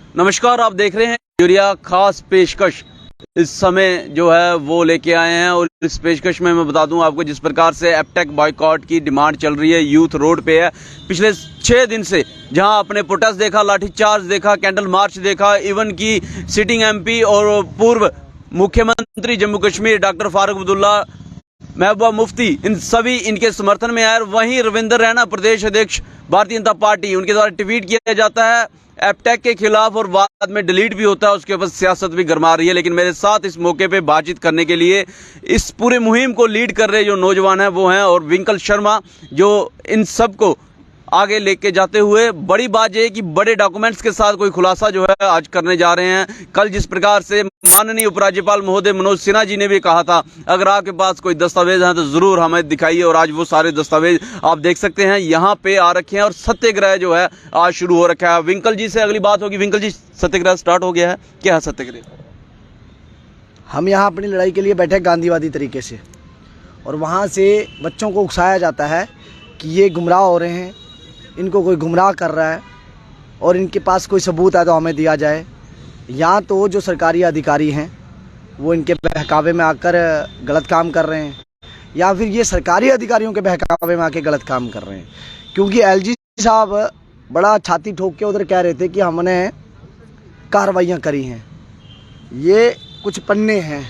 नमस्कार, आप देख रहे हैं यूरिया खास पेशकश। इस समय जो है वो लेके आए हैं और इस पेशकश में मैं बता दूं आपको, जिस प्रकार से एपटेक बॉयकॉट की डिमांड चल रही है, यूथ रोड पे है पिछले 6 दिन से, जहां आपने प्रोटेस्ट देखा, लाठीचार्ज देखा, कैंडल मार्च देखा, इवन की सिटिंग एमपी और पूर्व मुख्यमंत्री जम्मू कश्मीर डॉक्टर फारूक अब्दुल्ला, महबूबा मुफ्ती, इन सभी इनके समर्थन में आए। वहीं रविंद्र रैना, प्रदेश अध्यक्ष भारतीय जनता पार्टी, उनके द्वारा ट्वीट किया जाता है एपटेक के खिलाफ और बाद में डिलीट भी होता है, उसके ऊपर सियासत भी गरमा रही है। लेकिन मेरे साथ इस मौके पे बातचीत करने के लिए इस पूरे मुहिम को लीड कर रहे जो नौजवान हैं वो हैं, और विंकल शर्मा, जो इन सब को आगे लेके जाते हुए बड़ी बात यह है कि बड़े डॉक्यूमेंट्स के साथ कोई खुलासा जो है आज करने जा रहे हैं। कल जिस प्रकार से माननीय उपराज्यपाल महोदय मनोज सिन्हा जी ने भी कहा था, अगर आपके पास कोई दस्तावेज हैं तो जरूर हमें दिखाइए, और आज वो सारे दस्तावेज आप देख सकते हैं यहाँ पे आ रखे हैं और सत्याग्रह जो है आज शुरू हो रखा है। विंकल जी से अगली बात होगी। विंकल जी, सत्याग्रह स्टार्ट हो गया है, क्या है सत्याग्रह? हम यहाँ अपनी लड़ाई के लिए बैठे गांधीवादी तरीके से, और वहाँ से बच्चों को उकसाया जाता है कि ये गुमराह हो रहे हैं, इनको कोई गुमराह कर रहा है और इनके पास कोई सबूत है तो हमें दिया जाए। या तो जो सरकारी अधिकारी हैं वो इनके बहकावे में आकर गलत काम कर रहे हैं, या फिर ये सरकारी अधिकारियों के बहकावे में आके गलत काम कर रहे हैं। क्योंकि एलजी साहब बड़ा छाती ठोक के उधर कह रहे थे कि हमने कार्रवाइयाँ करी हैं। ये कुछ पन्ने हैं,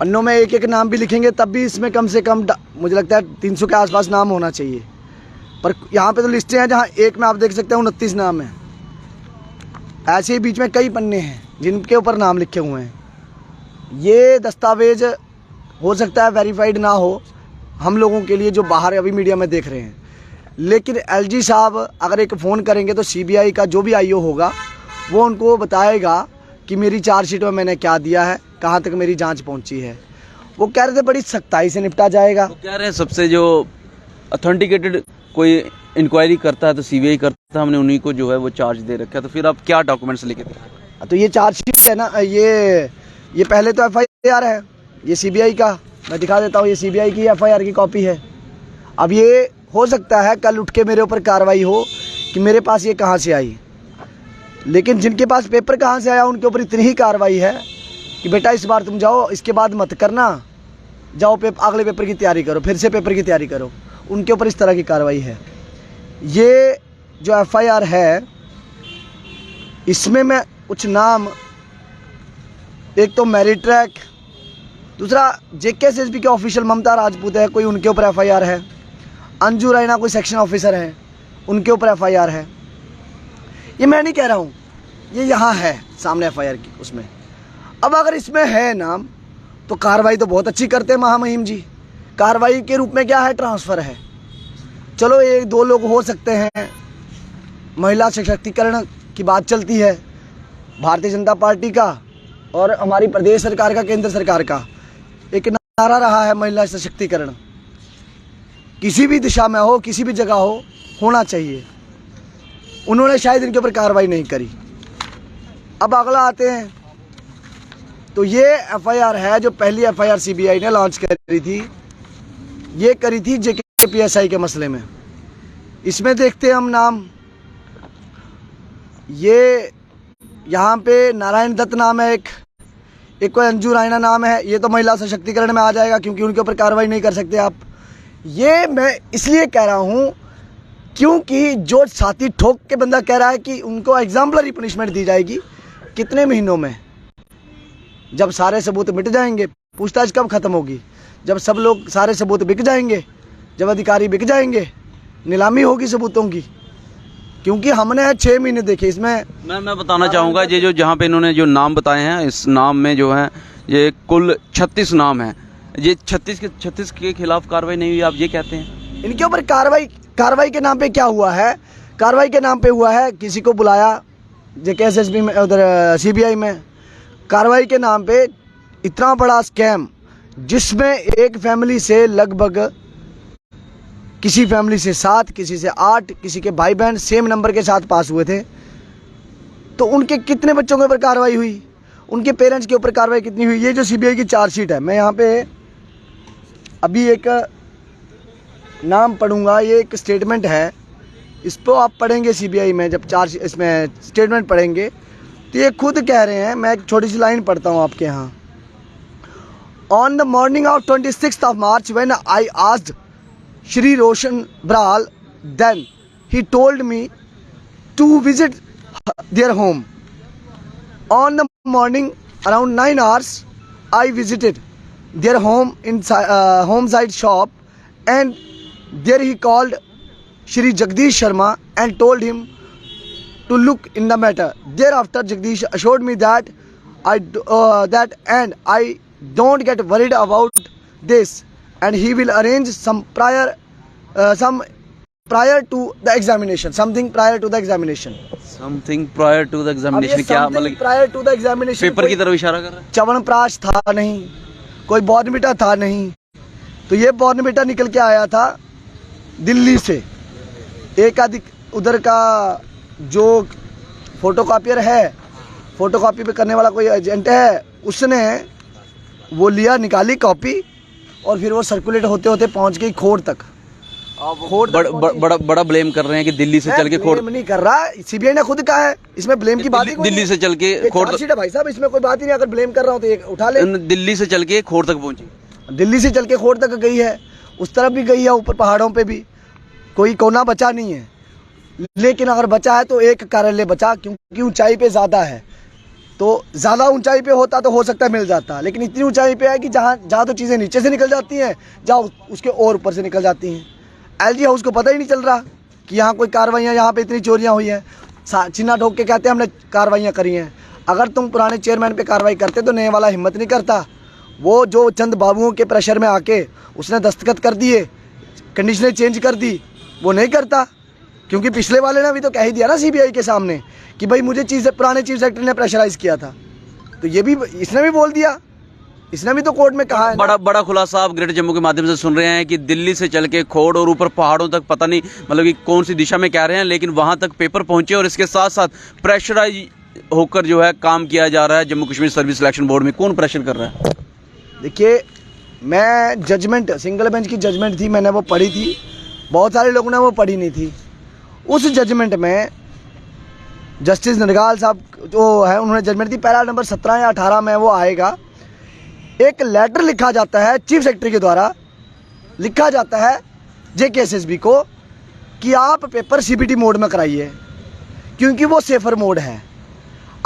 पन्नों में एक एक नाम भी लिखेंगे तब भी इसमें कम से कम मुझे लगता है 300 के आसपास नाम होना चाहिए, पर यहाँ पे तो लिस्टें हैं जहाँ एक में आप देख सकते हैं 29 नाम हैं। ऐसे ही बीच में कई पन्ने हैं जिनके ऊपर नाम लिखे हुए हैं। ये दस्तावेज हो सकता है वेरीफाइड ना हो हम लोगों के लिए जो बाहर अभी मीडिया में देख रहे हैं, लेकिन एलजी साहब अगर एक फ़ोन करेंगे तो सीबीआई का जो भी आईओ होगा वो उनको बताएगा कि मेरी चार्जशीट में मैंने क्या दिया है, कहाँ तक मेरी जाँच पहुँची है। वो कह रहे थे बड़ी सख्ताई से निपटा जाएगा। वो कह रहे हैं सबसे जो ऑथेंटिकेटेड कोई इंक्वायरी करता है तो सीबीआई करता है, हमने उन्हीं को जो है वो चार्ज दे रखा है। तो फिर आप क्या डॉक्यूमेंट्स लेके थे? तो ये चार्जशीट है ना, ये पहले तो एफआईआर है, ये सीबीआई का, मैं दिखा देता हूँ, ये सीबीआई की एफआईआर की कॉपी है। अब ये हो सकता है कल उठ के मेरे ऊपर कार्रवाई हो कि मेरे पास ये कहाँ से आई, लेकिन जिनके पास पेपर कहाँ से आया उनके ऊपर इतनी ही कार्रवाई है कि बेटा इस बार तुम जाओ, इसके बाद मत करना, जाओ अगले पेपर की तैयारी करो, फिर से पेपर की तैयारी करो। उनके ऊपर इस तरह की कार्रवाई है। ये जो एफआईआर है इसमें मैं कुछ नाम, एक तो मैरिट ट्रैक, दूसरा जेकेएसएसबी के ऑफिशियल ममता राजपूत है, कोई उनके ऊपर एफआईआर है। अंजू रैना कोई सेक्शन ऑफिसर है, उनके ऊपर एफआईआर है। ये मैं नहीं कह रहा हूँ, ये यहाँ है सामने एफआईआर की उसमें। अब अगर इसमें है नाम तो कार्रवाई तो बहुत अच्छी करते हैं महामहिम जी। कार्रवाई के रूप में क्या है, ट्रांसफ़र है। चलो एक दो लोग हो सकते हैं, महिला सशक्तिकरण की बात चलती है, भारतीय जनता पार्टी का और हमारी प्रदेश सरकार का, केंद्र सरकार का एक नारा रहा है महिला सशक्तिकरण। किसी भी दिशा में हो, किसी भी जगह हो, होना चाहिए। उन्होंने शायद इनके ऊपर कार्रवाई नहीं करी। अब अगला आते हैं तो ये एफआईआर है जो पहली एफआईआर सीबीआई ने लॉन्च करी थी, ये करी थी जेकेपीएसआई के मसले में। इसमें देखते हैं हम नाम, ये यहाँ पे नारायण दत्त नाम है, एक कोई अंजू रायना नाम है। ये तो महिला सशक्तिकरण में आ जाएगा क्योंकि उनके ऊपर कार्रवाई नहीं कर सकते आप। ये मैं इसलिए कह रहा हूँ क्योंकि जो छाती ठोक के बंदा कह रहा है कि उनको एग्जाम्पलरी पनिशमेंट दी जाएगी, कितने महीनों में? जब सारे सबूत मिट जाएंगे। पूछताछ कब खत्म होगी? जब सब लोग, सारे सबूत बिक जाएंगे, जब अधिकारी बिक जाएंगे, नीलामी होगी सबूतों की। क्योंकि हमने 6 महीने देखे इसमें। मैं बताना चाहूँगा, ये जो जहाँ पे इन्होंने जो नाम बताए हैं, इस नाम में जो है ये कुल 36 नाम हैं। ये 36 के खिलाफ कार्रवाई नहीं हुई, आप ये कहते हैं? इनके ऊपर कार्रवाई के नाम पे क्या हुआ है? कार्रवाई के नाम पे हुआ है किसी को बुलाया जेकेएसएसबी में, उधर सीबीआई में, कार्रवाई के नाम पे इतना बड़ा स्कैम जिसमें एक फैमिली से लगभग, किसी फैमिली से 7, किसी से 8, किसी के भाई बहन सेम नंबर के साथ पास हुए थे। तो उनके कितने बच्चों के ऊपर कार्रवाई हुई, उनके पेरेंट्स के ऊपर कार्रवाई कितनी हुई? ये जो सीबीआई की चार्जशीट है, मैं यहाँ पे अभी एक नाम पढ़ूंगा, ये एक स्टेटमेंट है इस पर आप पढ़ेंगे सीबीआई में, जब चार्ज इसमें स्टेटमेंट पढ़ेंगे तो ये खुद कह रहे हैं। मैं एक छोटी सी लाइन पढ़ता हूँ आपके यहाँ। On the morning of 26th of March when I asked Shri Roshan Bral, then he told me to visit their home. On the morning around 9 hours I visited their home in home side shop, and there he called Shri Jagdish Sharma and told him to look in the matter. Thereafter Jagdish assured me that I don't get worried about this, and he will arrange some prior to the examination, something prior to the examination. Something prior to the examination, क्या मतलब prior to the examination? Paper की तरफ इशारा कर रहा है। च्यवनप्राश था नहीं, कोई बॉर्नविटा था नहीं, तो ये बॉर्नविटा निकल के आया था दिल्ली से। एक आदि उधर का जो फोटोकॉपियर है, फोटोकॉपी पे करने वाला कोई एजेंट है, उसने वो लिया, निकाली कॉपी, और फिर वो सर्कुलेट होते होते पहुंच गई खोड़ तक। बड़ा ब्लेम कर रहे हैं कि दिल्ली से चल के खोड़ नहीं कर रहा, सीबीआई ने खुद कहा है, इसमें ब्लेम की बात ही दिल्ली से चल के खोड़ तक भाई साहब, इसमें कोई बात ही नहीं। अगर ब्लेम कर रहा हूँ तो ये उठा ले। दिल्ली से चल के खोड़ तक पहुंची, दिल्ली से चल के खोड़ तक गई है, उस तरफ भी गई है, ऊपर पहाड़ों पे भी कोई कोना बचा नहीं है। लेकिन अगर बचा है तो एक कार्यालय बचा, क्योंकि ऊंचाई पे ज़्यादा है, तो ज़्यादा ऊंचाई पे होता तो हो सकता है मिल जाता, लेकिन इतनी ऊंचाई पे है कि जहाँ तो चीज़ें नीचे से निकल जाती हैं, जहाँ उसके और ऊपर से निकल जाती हैं। एलजी हाउस को पता ही नहीं चल रहा कि यहाँ कोई कार्रवाइयाँ, यहाँ पे इतनी चोरियाँ हुई हैं। चिन्ना ठोक के कहते हैं हमने कार्रवाइयाँ करी हैं। अगर तुम पुराने चेयरमैन पे कार्रवाई करते तो नए वाला हिम्मत नहीं करता। वो जो चंद बाबुओं के प्रेशर में आके उसने दस्तखत कर दिए, कंडीशनें चेंज कर दी, वो नहीं करता, क्योंकि पिछले वाले ने भी तो कह ही दिया ना सीबीआई के सामने कि भाई मुझे पुराने चीफ सेक्रेटरी ने प्रेशराइज किया था, तो ये भी इसने भी बोल दिया, इसने भी तो कोर्ट में कहा है। बड़ा खुलासा आप ग्रेटर जम्मू के माध्यम से सुन रहे हैं कि दिल्ली से चल के खोड़ और ऊपर पहाड़ों तक, पता नहीं मतलब कि कौन सी दिशा में कह रहे हैं, लेकिन वहां तक पेपर पहुंचे और इसके साथ साथ प्रेशराइज होकर जो है काम किया जा रहा है Jammu Kashmir service selection board में। कौन प्रेशर कर रहा है? देखिए, मैं जजमेंट, सिंगल बेंच की जजमेंट थी, मैंने वो पढ़ी थी, बहुत सारे लोगों ने वो पढ़ी नहीं थी। उस जजमेंट में जस्टिस नरगाल साहब जो है, उन्होंने जजमेंट दी, पैरा नंबर 17 या 18 में वो आएगा। एक लेटर लिखा जाता है चीफ सेक्रेटरी के द्वारा, लिखा जाता है JKSSB को कि आप पेपर CBT मोड में कराइए, क्योंकि वो सेफर मोड है।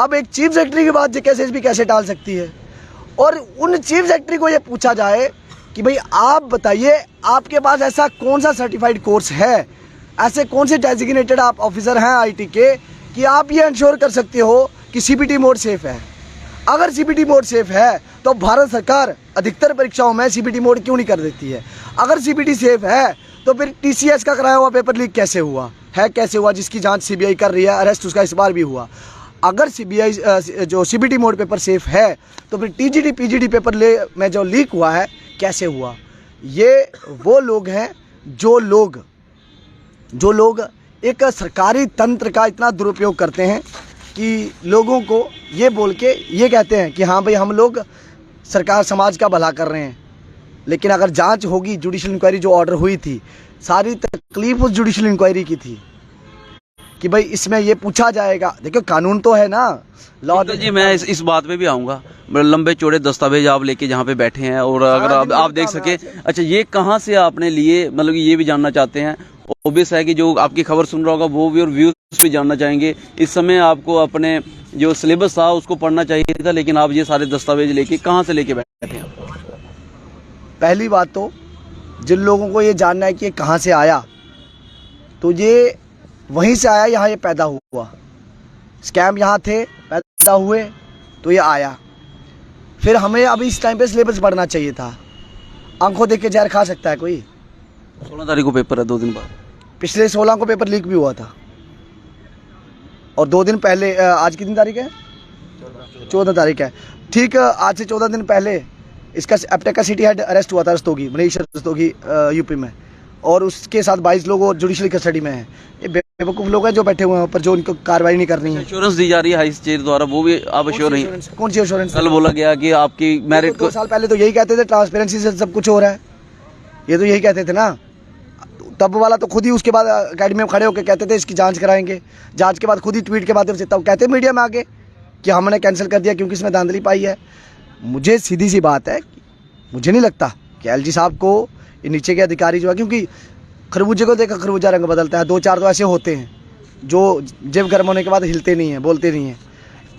अब एक चीफ सेक्रेटरी की बात JKSSB कैसे टाल सकती है? और उन चीफ सेक्रेटरी को ये पूछा जाए कि भाई आप बताइए, आपके पास ऐसा कौन सा सर्टिफाइड कोर्स है, ऐसे कौन से डेजिग्नेटेड आप ऑफिसर हैं IT के कि आप ये इंश्योर कर सकते हो कि CBT मोड सेफ है? अगर CBT मोड सेफ है तो भारत सरकार अधिकतर परीक्षाओं में CBT मोड क्यों नहीं कर देती है? अगर CBT सेफ है तो फिर TCS का कराया हुआ पेपर लीक कैसे हुआ है, कैसे हुआ, जिसकी जांच CBI कर रही है, अरेस्ट उसका इस बार भी हुआ। अगर CBI जो CBT मोड पेपर सेफ है तो फिर TGT PGD पेपर में जो लीक हुआ है कैसे हुआ? ये वो लोग हैं जो लोग एक सरकारी तंत्र का इतना दुरुपयोग करते हैं कि लोगों को ये बोल के ये कहते हैं कि हाँ भाई हम लोग सरकार समाज का भला कर रहे हैं, लेकिन अगर जांच होगी, जुडिशल इंक्वायरी जो ऑर्डर हुई थी, सारी तकलीफ उस जुडिशल इंक्वायरी की थी कि भाई इसमें ये पूछा जाएगा। देखो कानून तो है ना, लॉ। जी मैं इस बात पे भी आऊँगा। लंबे चौड़े दस्तावेज आप लेके जहाँ पे बैठे हैं, और अगर आप देख सके, अच्छा ये कहाँ से आपने लिए, मतलब ये भी जानना चाहते हैं। ओबियस है कि जो आपकी खबर सुन रहा होगा वो भी, और व्यूज भी जानना चाहेंगे। इस समय आपको अपने जो सिलेबस था उसको पढ़ना चाहिए था, लेकिन आप ये सारे दस्तावेज लेके कहाँ से लेके बैठे हैं? पहली बात तो जिन लोगों को ये जानना है कि ये कहाँ से आया, तो ये वहीं से आया, यहाँ ये पैदा हुआ। स्कैम यहाँ थे, पैदा हुए तो ये आया। फिर हमें अभी इस टाइम पे सिलेबस पढ़ना चाहिए था। आंखों देख के जहर खा सकता है कोई? 16 तारीख को पेपर है, 2 दिन बाद। पिछले 16 को पेपर लीक भी हुआ था, और 2 दिन पहले, आज कितनी तारीख है? 14 तारीख है, ठीक। आज से 14 दिन पहले इसका एप्टेक का सिटी हेड अरेस्ट हुआ था, रस्तोगी, मनीष रस्तोगी, यूपी में, और उसके साथ 22 लोग और जुडिशल कस्टडी में हैं। ये बेवकूफ़ लोग हैं जो बैठे हुए हैं ऊपर, जो उनको कार्रवाई नहीं करनी है। इंश्योरेंस दी जा रही है हाई चेयर द्वारा, वो भी आप अश्योर नहीं? कौन सी इंश्योरेंस? कल बोला गया कि आपकी मेरिट को 2 साल पहले तो यही कहते थे ट्रांसपेरेंसी से सब कुछ हो रहा है, ये तो यही कहते थे ना। तब वाला तो खुद ही उसके बाद अकेडमी में खड़े होकर कहते थे इसकी जांच कराएंगे, जांच के बाद खुद ही ट्वीट के माध्यम से तब कहते मीडिया में आके कि हमने कैंसिल कर दिया क्योंकि इसमें धांधली पाई है। मुझे सीधी सी बात है, मुझे नहीं लगता कि एलजी साहब को ये नीचे के अधिकारी जो है, क्योंकि खरबूजे को देखकर खरबूजा रंग बदलता है, 2-4 तो ऐसे होते हैं जो जेब गर्म होने के बाद हिलते नहीं हैं, बोलते नहीं हैं।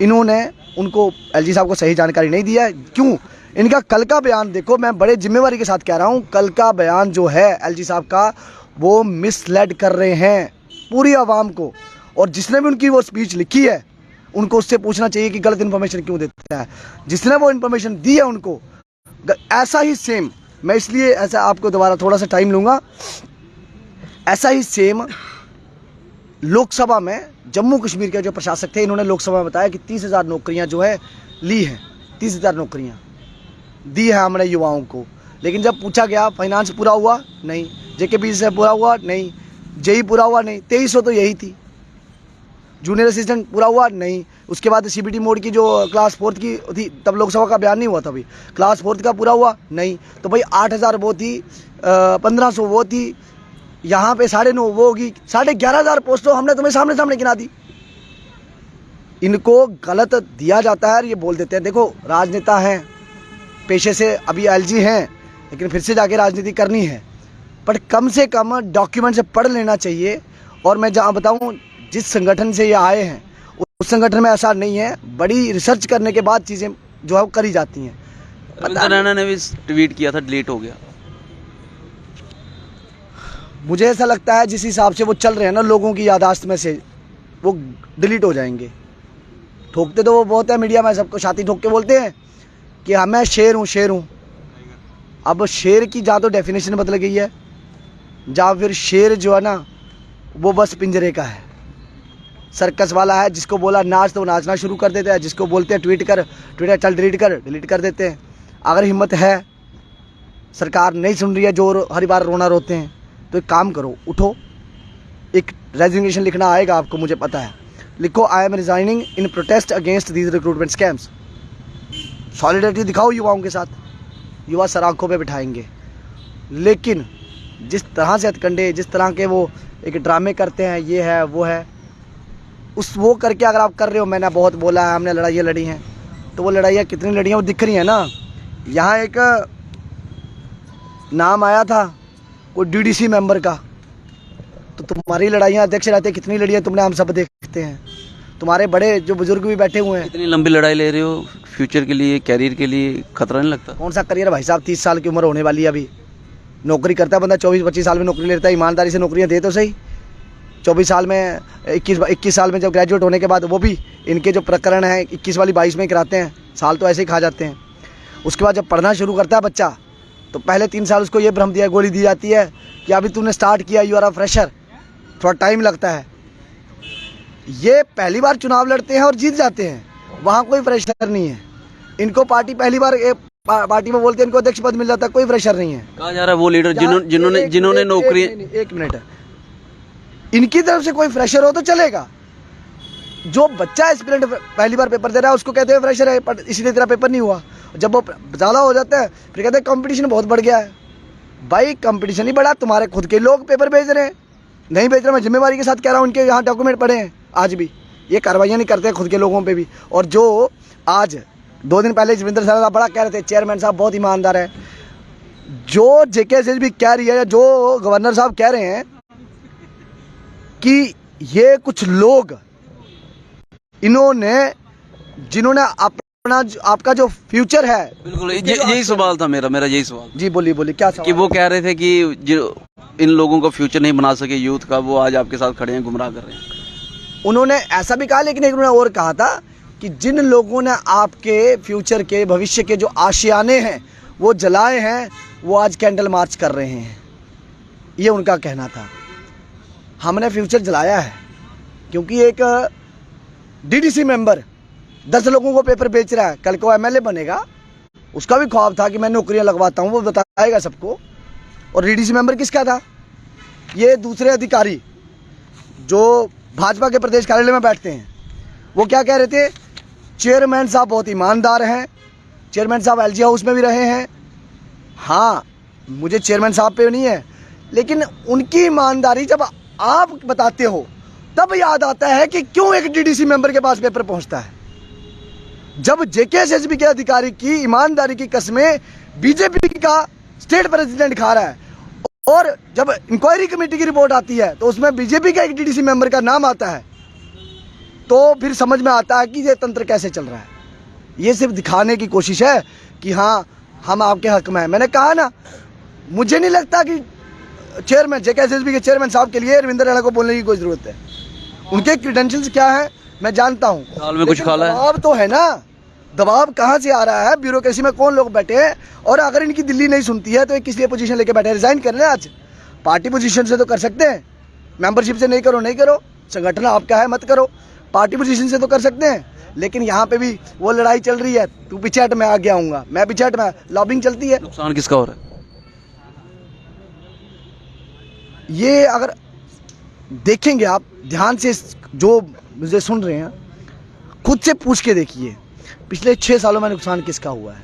इन्होंने उनको एलजी साहब को सही जानकारी नहीं दिया है। क्यों? इनका कल का बयान देखो, मैं बड़े जिम्मेवारी के साथ कह रहा हूँ, कल का बयान जो है एलजी साहब का वो मिसलेड कर रहे हैं पूरी आवाम को। और जिसने भी उनकी वो स्पीच लिखी है उनको उससे पूछना चाहिए कि गलत इन्फॉर्मेशन क्यों देता है। जिसने वो इन्फॉर्मेशन दी है उनको ऐसा ही सेम, मैं इसलिए ऐसा आपको दोबारा थोड़ा सा टाइम लूँगा, ऐसा ही सेम लोकसभा में जम्मू कश्मीर के जो प्रशासक थे, इन्होंने लोकसभा में बताया कि 30,000 नौकरियां जो है ली हैं, 30,000 नौकरियां दी है हमने युवाओं को। लेकिन जब पूछा गया फाइनेंस पूरा हुआ नहीं, जेकेपी से पूरा हुआ नहीं, जेई पूरा हुआ नहीं, 2300 तो यही थी। जूनियर असिस्टेंट पूरा हुआ नहीं। उसके बाद सीबीटी मोड की जो क्लास 4 की थी तब लोकसभा का बयान नहीं हुआ था, अभी क्लास 4 का पूरा हुआ नहीं। तो भाई 8,000 वो थी, 1,500 वो थी, यहाँ पे 9.5 वो होगी, 11,500 पोस्टों हमने तुम्हें सामने सामने गिना दी। इनको गलत दिया जाता है, ये बोल देते हैं। देखो राजनेता हैं पेशे से, अभी एलजी हैं लेकिन फिर से जाके राजनीति करनी है, पर कम से कम डॉक्यूमेंट से पढ़ लेना चाहिए। और मैं जहाँ बताऊँ जिस संगठन से ये आए हैं उस संगठन में ऐसा नहीं है, बड़ी रिसर्च करने के बाद चीज़ें जो है वो करी जाती हैं। रविंद्र रैना ने भी ट्वीट किया था, डिलीट हो गया। मुझे ऐसा लगता है जिस हिसाब से वो चल रहे हैं ना, लोगों की याददाश्त में से वो डिलीट हो जाएंगे। ठोकते तो वो बहुत है मीडिया में, सबको छाती ठोक के बोलते हैं कि हाँ मैं शेर हूँ, शेर हूँ। अब शेर की जहाँ तो डेफिनेशन बदल गई है, जहाँ फिर शेर जो है ना वो बस पिंजरे का है, सर्कस वाला है। जिसको बोला नाच तो वो नाचना शुरू कर देते हैं, जिसको बोलते हैं ट्वीट कर, ट्विटर चल डिलीट कर देते हैं। अगर हिम्मत है, सरकार नहीं सुन रही है, जो हर बार रोना रोते हैं, तो एक काम करो, उठो, एक रेजिग्नेशन लिखना आएगा आपको, मुझे पता है। लिखो I am resigning in protest against these recruitment scams. Solidarity दिखाओ युवाओं के साथ, युवा सर आंखों पे बिठाएंगे। लेकिन जिस तरह से हथकंडे, जिस तरह के वो एक ड्रामे करते हैं, ये है वो है, उस वो करके अगर आप कर रहे हो, मैंने बहुत बोला है हमने लड़ाइयाँ लड़ी हैं, तो वो लड़ाइयाँ कितनी लड़ी हैं वो दिख रही हैं ना। यहाँ एक नाम आया था कोई डीडीसी मेंबर का, तो तुम्हारी लड़ाइयाँ अध्यक्ष रहते कितनी लड़ी है तुमने, हम सब देखते हैं। तुम्हारे बड़े जो बुजुर्ग भी बैठे हुए हैं, इतनी लंबी लड़ाई ले रहे हो, फ्यूचर के लिए, कैरियर के लिए खतरा नहीं लगता? कौन सा करियर भाई साहब, 30 साल की उम्र होने वाली है अभी। नौकरी करता है बंदा 24-25 साल में नौकरी लेता है, ईमानदारी से नौकरियाँ दे तो सही। 24 साल में 21 साल में जब ग्रेजुएट होने के बाद, वो भी इनके जो प्रकरण हैं 21 वाली 22 में कराते हैं, साल तो ऐसे ही खा जाते हैं। उसके बाद जब पढ़ना शुरू करता है बच्चा, तो पहले 3 साल उसको ये भ्रम दिया, गोली दी जाती है कि अभी तूने स्टार्ट किया, यू आर अ फ्रेशर, थोड़ा टाइम लगता है। ये पहली बार चुनाव लड़ते हैं और जीत जाते हैं, वहाँ कोई फ्रेशर नहीं है। इनको पार्टी पहली बार पार्टी में बोलते हैं, इनको अध्यक्ष पद मिल जाता है, कोई फ्रेशर नहीं है। कहा जा रहा है वो लीडर जिन्होंने नौकरी, एक मिनट, इनकी तरफ से कोई फ्रेशर हो तो चलेगा। जो बच्चा एस्पिरेंट पहली बार पेपर दे रहा है उसको कहते हैं फ्रेशर है, पर इसीलिए तेरा पेपर नहीं हुआ। जब वो ज़्यादा हो जाता है फिर कहते हैं कंपटीशन बहुत बढ़ गया है। भाई कंपटीशन ही बढ़ा, तुम्हारे खुद के लोग पेपर भेज रहे हैं, नहीं भेज रहे। मैं जिम्मेवारी के साथ कह रहा हूँ, इनके यहाँ डॉक्यूमेंट पड़े हैं, आज भी ये कार्रवाइयाँ नहीं करते हैं खुद के लोगों पे भी। और जो आज 2 दिन पहले जसविंदर साहब बड़ा कह रहे थे, चेयरमैन साहब बहुत ईमानदार है, जो जेके भी कह रही है, जो गवर्नर साहब कह रहे हैं कि ये कुछ लोग इन्होंने, जिन्होंने अपना आपका जो फ्यूचर है, बिल्कुल यही सवाल था मेरा यही सवाल। जी बोलिए क्या सवाल? कि वो कह रहे थे कि जो इन लोगों का फ्यूचर नहीं बना सके यूथ का, वो आज आपके साथ खड़े हैं, गुमराह कर रहे हैं। उन्होंने ऐसा भी कहा, लेकिन एक उन्होंने और कहा था कि जिन लोगों ने आपके फ्यूचर के, भविष्य के जो आशियाने हैं वो जलाए हैं, वो आज कैंडल मार्च कर रहे हैं, ये उनका कहना था। हमने फ्यूचर जलाया है क्योंकि एक डीडीसी मेंबर 10 लोगों को पेपर बेच रहा है, कल को एमएलए बनेगा, उसका भी ख्वाब था कि मैं नौकरियां लगवाता हूं, वो बताएगा सबको। और डीडीसी मेंबर किसका था? ये दूसरे अधिकारी जो भाजपा के प्रदेश कार्यालय में बैठते हैं, वो क्या कह रहे थे, चेयरमैन साहब बहुत ईमानदार हैं, चेयरमैन साहब एलजी हाउस में भी रहे हैं। हाँ, मुझे चेयरमैन साहब पे नहीं है, लेकिन उनकी ईमानदारी जब आप बताते हो तब याद आता है कि क्यों एक डीडीसी मेंबर के पास पेपर पहुंचता है। जब जेकेएसएसबी के अधिकारी की ईमानदारी की कस्में बीजेपी का स्टेट प्रेसिडेंट खा रहा है और जब इंक्वायरी कमेटी की रिपोर्ट आती है तो उसमें बीजेपी का एक डीडीसी मेंबर का नाम आता है, तो फिर समझ में आता है कि ये तंत्र कैसे चल रहा है। ये सिर्फ दिखाने की कोशिश है कि हाँ हम आपके हक में हैं। मैंने कहा ना, मुझे नहीं लगता कि चेयरमैन जेकेएसएसबी के चेयरमैन साहब के लिए रविंद्र राणा को बोलने की कोई ज़रूरत है। उनके क्रेडेंशियल्स क्या है मैं जानता हूँ, साल में कुछ खाला है। दबाव तो है ना, दबाव कहाँ से आ रहा है, ब्यूरोक्रेसी में कौन लोग बैठे हैं, और अगर इनकी दिल्ली नहीं सुनती है तो ये किस लिए पोजीशन लेके बैठे हैं। रिजाइन कर लें आज, पार्टी पोजीशन से तो कर सकते हैं, मेंबरशिप से नहीं करो नहीं करो, संगठन आपका है मत करो, पार्टी पोजीशन से तो कर सकते हैं। लेकिन यहाँ पे भी वो लड़ाई चल रही है, तू पीछे हट मैं आगे आऊँगा, मैं पीछे हट, मैं लॉबिंग चलती है। नुकसान किसका हो रहा है? ये अगर देखेंगे आप ध्यान से, जो मुझे सुन रहे हैं खुद से पूछ के देखिए पिछले 6 सालों में नुकसान किसका हुआ है।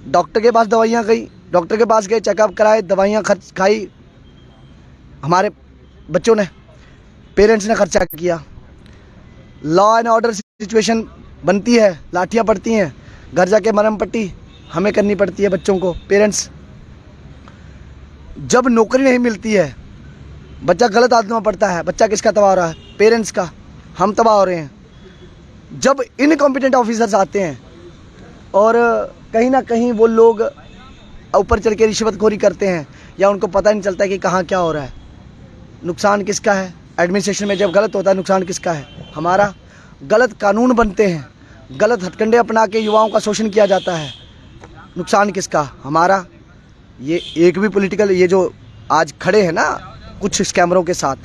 डॉक्टर के पास दवाइयाँ गई, डॉक्टर के पास गए, चेकअप कराए, दवाइयाँ खर्च खाई, हमारे बच्चों ने, पेरेंट्स ने खर्चा किया। लॉ एंड ऑर्डर सिचुएशन बनती है, लाठियाँ पड़ती हैं, घर जाके मरहम पट्टी हमें करनी पड़ती है बच्चों को, पेरेंट्स। जब नौकरी नहीं मिलती है, बच्चा गलत आदतों में पड़ता है, बच्चा किसका तबाह हो रहा है? पेरेंट्स का, हम तबाह हो रहे हैं। जब इनकॉम्पिटेंट ऑफिसर्स आते हैं और कहीं ना कहीं वो लोग ऊपर चल के रिश्वतखोरी करते हैं या उनको पता नहीं चलता है कि कहाँ क्या हो रहा है, नुकसान किसका है? एडमिनिस्ट्रेशन में जब गलत होता है नुकसान किसका है? हमारा। गलत कानून बनते हैं, गलत हथकंडे अपना के युवाओं का शोषण किया जाता है, नुकसान किसका? हमारा। ये एक भी पॉलिटिकल, ये जो आज खड़े हैं ना कुछ स्कैमरों के साथ,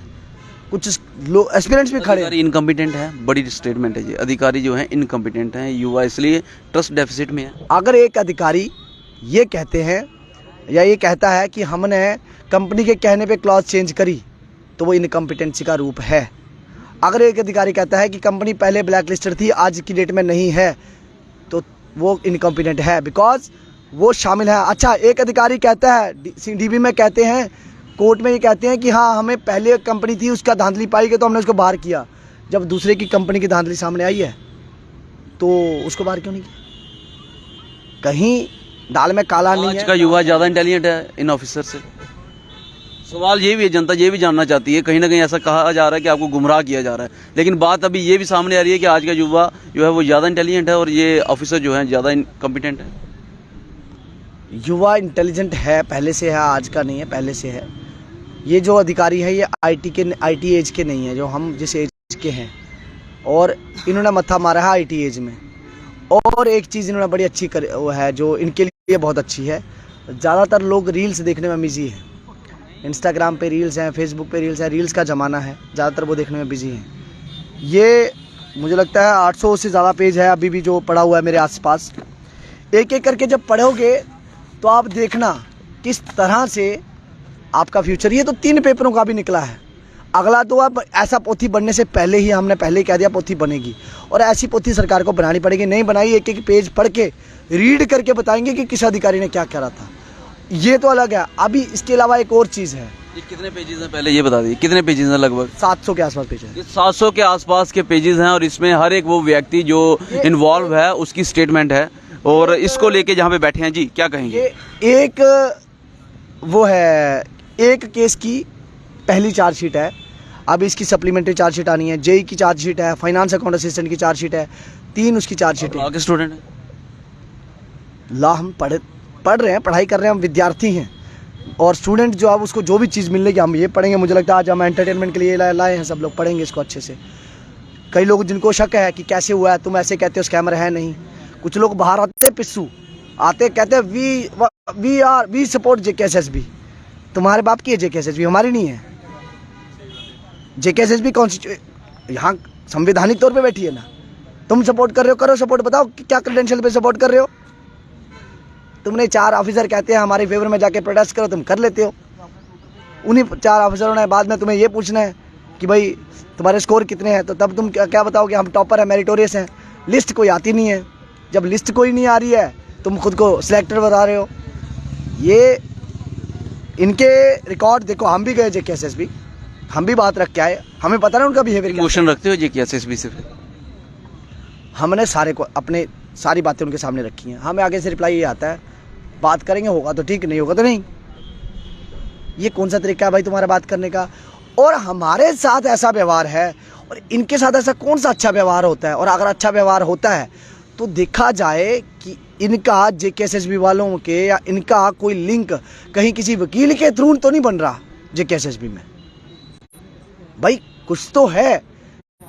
कुछ लोग एस्पिरेंट्स भी खड़े हैं। इनकम्पिटेंट है, बड़ी स्टेटमेंट है ये। अधिकारी जो हैं इनकम्पिटेंट हैं, युवा इसलिए ट्रस्ट डेफिसिट में है। अगर एक अधिकारी ये कहते हैं या ये कहता है कि हमने कंपनी के कहने पे क्लॉज चेंज करी तो वो इनकम्पिटेंसी का रूप है। अगर एक अधिकारी कहता है कि कंपनी पहले ब्लैक लिस्टेड थी आज की डेट में नहीं है तो वो इनकम्पिटेंट है, बिकॉज वो शामिल है। अच्छा, एक अधिकारी कहता है, डीबी में कहते हैं, कोर्ट में ये कहते हैं कि हाँ हमें पहले कंपनी थी उसका धांधली पाई गई तो हमने उसको बाहर किया। जब दूसरे की कंपनी की धांधली सामने आई है तो उसको बाहर क्यों नहीं किया? कहीं दाल में काला नहीं है। आज का युवा ज़्यादा इंटेलिजेंट है इन ऑफिसर से। सवाल ये भी है, जनता ये भी जानना चाहती है, कहीं ना कहीं ऐसा कहा जा रहा है कि आपको गुमराह किया जा रहा है, लेकिन बात अभी ये भी सामने आ रही है कि आज का युवा जो है वो ज़्यादा इंटेलिजेंट है और ये ऑफिसर जो है ज़्यादा इनकम्पिटेंट है। युवा इंटेलिजेंट है, पहले से है, आज का नहीं है, पहले से है। ये जो अधिकारी है ये आईटी एज के नहीं है, जो हम जिस एज के हैं, और इन्होंने मत्था मारा है आईटी एज में। और एक चीज़ इन्होंने बड़ी अच्छी वो है जो इनके लिए बहुत अच्छी है, ज़्यादातर लोग रील्स देखने में बिजी हैं। इंस्टाग्राम पे रील्स हैं, फेसबुक पे रील्स हैं, रील्स का ज़माना है, ज़्यादातर वो देखने में बिजी हैं। ये मुझे लगता है 800 से ज़्यादा पेज है अभी भी जो पड़ा हुआ है मेरे आसपास। एक एक करके जब पढ़ोगे तो आप देखना किस तरह से आपका फ्यूचर। ये तो 3 पेपरों का भी निकला है, अगला तो अब ऐसा पोथी बनने से पहले ही हमने पहले ही कह दिया पोथी बनेगी, और ऐसी पोथी सरकार को बनानी पड़ेगी। नहीं बनाई, एक एक पेज पढ़ के रीड करके बताएंगे कि किस अधिकारी ने क्या करा था। ये तो अलग है। अभी इसके अलावा एक और चीज़ है। ये कितने पेजेस हैं पहले ये बता दीजिए, कितने पेजेस हैं? लगभग 700 के आसपास पेज है। ये 700 के आसपास के पेजेस हैं और इसमें हर एक वो व्यक्ति जो इन्वॉल्व है उसकी स्टेटमेंट है। और इसको लेके जहाँ पे बैठे हैं जी, क्या कहेंगे? ये एक वो है, एक केस की पहली चार्जशीट है, अब इसकी सप्लीमेंट्री चार्जशीट आनी है, जेई की चार्जशीट है, फाइनेंस अकाउंट असिस्टेंट की चार्जशीट है, 3 उसकी चार्जशीट है। लॉ के स्टूडेंट हैं? लॉ हम पढ़ रहे हैं, पढ़ाई कर रहे हैं, हम विद्यार्थी हैं। और स्टूडेंट जो अब उसको जो भी चीज़ मिलने की हम ये पढ़ेंगे। मुझे लगता है आज हम एंटरटेनमेंट के लिए लाए हैं, सब लोग पढ़ेंगे इसको अच्छे से। कई लोग जिनको शक है कि कैसे हुआ है, तुम ऐसे कहते हो स्कैमर है नहीं। कुछ लोग बाहर आते हैं, पिस्सू आते कहते हैं वी सपोर्ट जेकेएसएसबी। तुम्हारे बाप की है जेकेएसएसबी, हमारी नहीं है। जेकेएसएसबी यहाँ संवैधानिक तौर पे बैठी है ना। तुम सपोर्ट कर रहे हो, करो सपोर्ट, बताओ क्या क्रेडेंशियल पे सपोर्ट कर रहे हो। तुमने 4 ऑफिसर कहते हैं हमारे फेवर में जाके प्रोटेस्ट करो, तुम कर लेते हो। उन्हीं 4 ऑफिसरों ने बाद में तुम्हें ये पूछना है कि भाई तुम्हारे स्कोर कितने हैं, तो तब तुम क्या बताओगे? हम टॉपर है, मेरिटोरियस हैं। लिस्ट कोई आती नहीं है। जब लिस्ट कोई नहीं आ रही है तुम खुद को सिलेक्टर बता रहे हो। ये इनके रिकॉर्ड देखो, हम भी गए JKSSB, हम भी बात रख के आए, हमें पता ना उनका बिहेवियर क्या इमोशन रखते हो JKSSB से? फिर हमने अपने सारी बातें उनके सामने रखी हैं। हमें आगे से रिप्लाई ये आता है, बात करेंगे होगा तो ठीक, नहीं होगा तो नहीं। ये कौन सा तरीका है भाई तुम्हारा बात करने का? और हमारे साथ ऐसा व्यवहार है और इनके साथ ऐसा कौन सा अच्छा व्यवहार होता है? और अगर अच्छा व्यवहार होता है तो देखा जाए कि इनका JKSSB वालों के या इनका कोई लिंक कहीं किसी वकील के थ्रू तो नहीं बन रहा JKSSB में। भाई कुछ तो है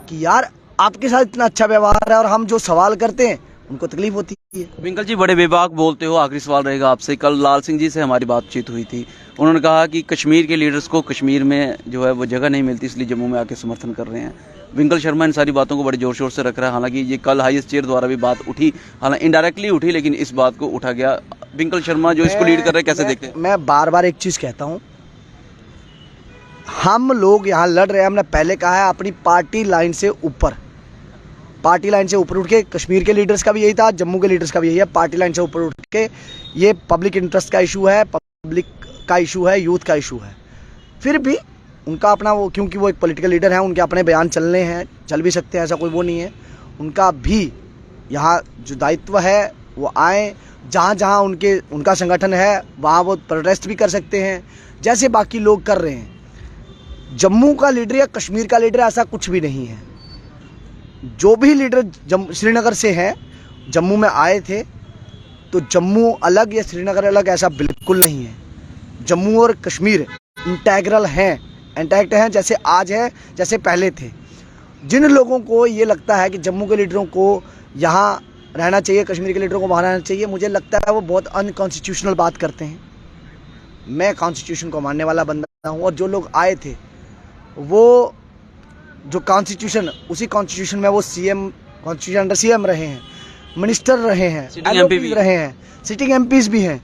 कि यार आपके साथ इतना अच्छा व्यवहार है और हम जो सवाल करते हैं उनको तकलीफ होती है। विंकल जी, बड़े बेबाक बोलते हो। आखिरी सवाल रहेगा आपसे। कल लाल सिंह जी से हमारी बातचीत हुई थी, उन्होंने कहा कि कश्मीर के लीडर्स को कश्मीर में जो है वो जगह नहीं मिलती, इसलिए जम्मू में आके समर्थन कर रहे हैं। विंकल शर्मा इन सारी बातों को बड़े जोर शोर से रख रहा है। हालांकि ये कल हाईएस्ट चेयर द्वारा भी बात उठी, हालांकि इनडायरेक्टली उठी, लेकिन इस बात को उठा गया। विंकल शर्मा जो इसको लीड कर रहे हैं, कैसे देखते हैं? मैं बार बार एक चीज़ कहता हूँ, हम लोग यहाँ लड़ रहे हैं, हमने पहले कहा है अपनी पार्टी लाइन से ऊपर, पार्टी लाइन से ऊपर उठ के। कश्मीर के लीडर्स का भी यही था, जम्मू के लीडर्स का भी यही है, पार्टी लाइन से ऊपर उठ के। ये पब्लिक इंटरेस्ट का इशू है, पब्लिक का इशू है, यूथ का इशू है। फिर भी उनका अपना वो, क्योंकि वो एक पॉलिटिकल लीडर हैं, उनके अपने बयान चलने हैं, चल भी सकते हैं, ऐसा कोई वो नहीं है। उनका भी यहाँ जो दायित्व है वो आए, जहाँ जहाँ उनका संगठन है वहाँ वो प्रोटेस्ट भी कर सकते हैं, जैसे बाकी लोग कर रहे हैं। जम्मू का लीडर या कश्मीर का लीडर ऐसा कुछ भी नहीं है। जो भी लीडर श्रीनगर से हैं, जम्मू में आए थे, तो जम्मू अलग या श्रीनगर अलग ऐसा बिल्कुल नहीं है। जम्मू और कश्मीर इंटेग्रल हैं, इंटैक्ट हैं, जैसे आज है, जैसे पहले थे। जिन लोगों को ये लगता है कि जम्मू के लीडरों को यहाँ रहना चाहिए, कश्मीर के लीडरों को वहाँ रहना चाहिए, मुझे लगता है वो बहुत अनकॉन्स्टिट्यूशनल बात करते हैं। मैं कॉन्स्टिट्यूशन को मानने वाला बंदा हूँ, और जो लोग आए थे वो जो कॉन्स्टिट्यूशन, उसी कॉन्स्टिट्यूशन में वो CM, कॉन्स्टिट्यूशन अंडर CM रहे हैं, मिनिस्टर रहे हैं, LOPs रहे हैं, सिटिंग MPs भी हैं।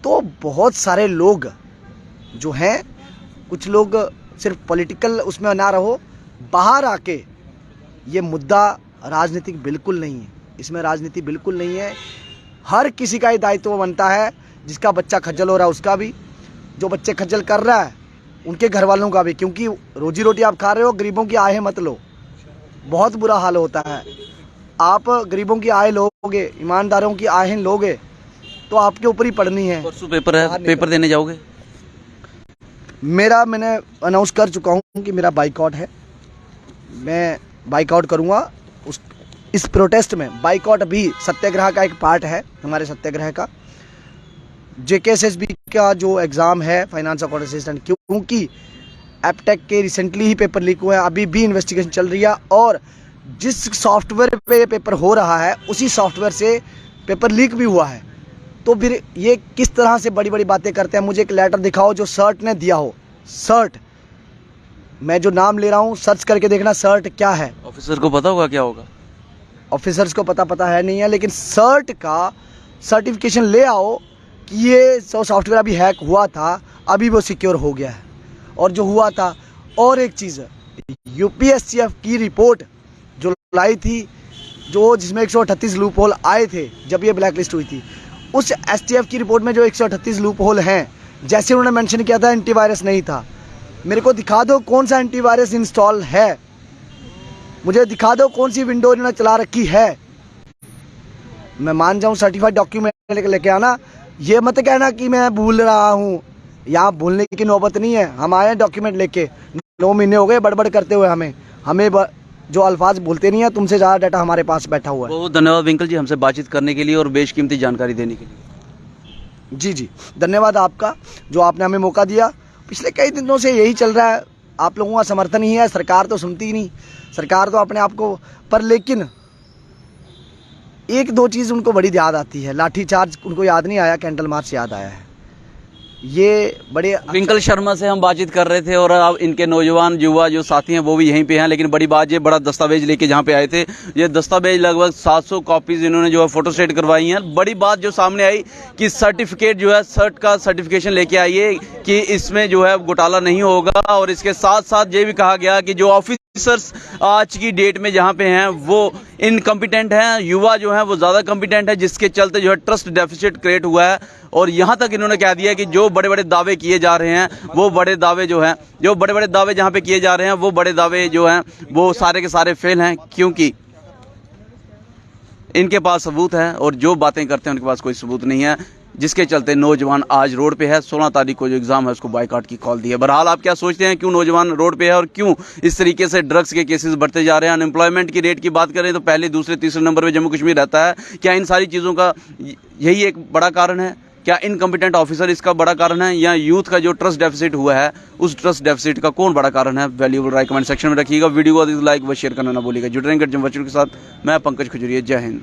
तो बहुत सारे लोग जो हैं, कुछ लोग सिर्फ पॉलिटिकल उसमें ना रहो, बाहर आके, ये मुद्दा राजनीतिक बिल्कुल नहीं है, इसमें राजनीति बिल्कुल नहीं है। हर किसी का ही दायित्व बनता है, जिसका बच्चा खज्जल हो रहा है उसका भी, जो बच्चे खज्जल कर रहा है उनके घर वालों का भी, क्योंकि रोजी रोटी आप खा रहे हो, गरीबों की आहें मत लो, बहुत बुरा हाल होता है। आप गरीबों की आय लोगे, ईमानदारों की आहें लोगे तो आपके ऊपर ही पड़नी है। परसों पेपर है, पेपर देने जाओगे? मैंने अनाउंस कर चुका हूँ कि मेरा बाइकआउट है, मैं बाइकआउट करूँगा। इस प्रोटेस्ट में बाइकआउट भी सत्याग्रह का एक पार्ट है, हमारे सत्याग्रह का। JKSSB का जो एग्ज़ाम है फाइनेंस अकाउंट असिस्टेंट, क्योंकि एपटेक के रिसेंटली ही पेपर लीक हुए हैं, अभी भी इन्वेस्टिगेशन चल रही है, और जिस सॉफ्टवेयर पे पेपर हो रहा है उसी सॉफ्टवेयर से पेपर लीक भी हुआ है। तो फिर ये किस तरह से बड़ी बड़ी बातें करते हैं? मुझे एक लेटर दिखाओ जो सर्ट ने दिया हो। सर्ट, मैं जो नाम ले रहा हूँ, सर्च करके देखना सर्ट क्या है। ऑफिसर को पता होगा क्या होगा? ऑफिसर्स को पता है नहीं है, लेकिन सर्ट का सर्टिफिकेशन ले आओ कि ये सॉफ्टवेयर अभी हैक हुआ था, अभी वो सिक्योर हो गया है, और जो हुआ था। और एक चीज़, UPSCF की रिपोर्ट जो लाई थी, जो जिसमें 138 लूप होल आए थे जब ये ब्लैक लिस्ट हुई थी, उस STF की रिपोर्ट में जो 138 लूप होल हैं, जैसे उन्होंने मेंशन किया था एंटीवायरस नहीं था। मेरे को दिखा दो कौन सा एंटीवायरस इंस्टॉल है, मुझे दिखा दो कौन सी विंडो इन्होंने चला रखी है। मैं मान जाऊँ सर्टिफाइड डॉक्यूमेंट लेके आना। ये मत कहना कि मैं भूल रहा हूँ, यहाँ भूलने की नौबत नहीं है। हम आए डॉक्यूमेंट लेके, 9 महीने हो गए बड़बड़ करते हुए, हमें जो अल्फाज बोलते नहीं है, तुमसे ज़्यादा डाटा हमारे पास बैठा हुआ है। बहुत धन्यवाद विंकल जी, हमसे बातचीत करने के लिए और बेशकीमती जानकारी देने के लिए। जी, धन्यवाद आपका, जो आपने हमें मौका दिया। पिछले कई दिनों से यही चल रहा है, आप लोगों का समर्थन ही है। सरकार तो सुनती ही नहीं, सरकार तो अपने आप को पर, लेकिन एक दो चीज़ उनको बड़ी याद आती है। लाठीचार्ज उनको याद नहीं आया, कैंडल मार्च याद आया है। ये बड़े विंकल शर्मा से हम बातचीत कर रहे थे, और अब इनके नौजवान युवा जो साथी हैं वो भी यहीं पे हैं। लेकिन बड़ी बात, ये बड़ा दस्तावेज लेके जहाँ पे आए थे, ये दस्तावेज लगभग 700 कॉपीज इन्होंने जो है फोटोस्टेट करवाई हैं। बड़ी बात जो सामने आई कि सर्टिफिकेट जो है, सर्ट का सर्टिफिकेशन लेके आइए कि इसमें जो है घोटाला नहीं होगा। और इसके साथ साथ ये भी कहा गया कि जो ऑफिस ऑफिसर्स आज की डेट में जहाँ पे हैं वो इनकम्पिटेंट हैं, युवा जो हैं वो ज़्यादा कम्पिटेंट है, जिसके चलते जो है ट्रस्ट डेफिसिट क्रिएट हुआ है। और यहाँ तक इन्होंने कह दिया कि जो बड़े बड़े दावे किए जा रहे हैं वो बड़े दावे जो हैं, जो बड़े बड़े दावे जहाँ पे किए जा रहे हैं वो बड़े दावे जो हैं वो सारे के सारे फेल हैं, क्योंकि इनके पास सबूत है और जो बातें करते हैं उनके पास कोई सबूत नहीं है, जिसके चलते नौजवान आज रोड पे है। 16 तारीख को जो एग्जाम है उसको बायकॉट की कॉल दी है। बहरहाल आप क्या सोचते हैं, क्यों नौजवान रोड पे है और क्यों इस तरीके से ड्रग्स के केसेस बढ़ते जा रहे हैं? अनएम्प्लॉयमेंट की रेट की बात करें तो पहले, दूसरे, तीसरे नंबर पे जम्मू कश्मीर रहता है। क्या इन सारी चीज़ों का यही एक बड़ा कारण है? क्या इनकम्पिटेंट ऑफिसर इसका बड़ा कारण है, या यूथ का जो ट्रस्ट डेफिसिट हुआ है उस ट्रस्ट डेफिसिट का कौन बड़ा कारण है? वैल्यूएबल राय कमेंट सेक्शन में रखिएगा। वीडियो को लाइक व शेयर करना ना भूलिएगा। जुड़ रहेंगे जम के साथ। मैं पंकज खजूरिया। जय हिंद।